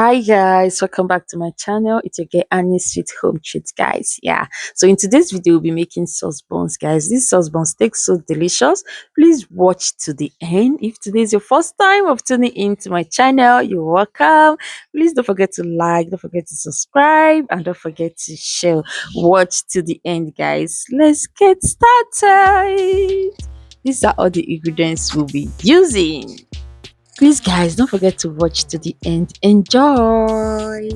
Hi guys, welcome back to my channel. It's your girl Annie Sweet Home Treats, guys. Yeah, so in today's video we'll be making sauce buns, guys. This sauce buns taste so delicious. Please watch to the end. If today is your first time of tuning into my channel, you're welcome. Please don't forget to like, don't forget to subscribe, and don't forget to share. Watch to the end, guys. Let's get started. These are all the ingredients we'll be using. Please, guys, don't forget to watch to the end. Enjoy!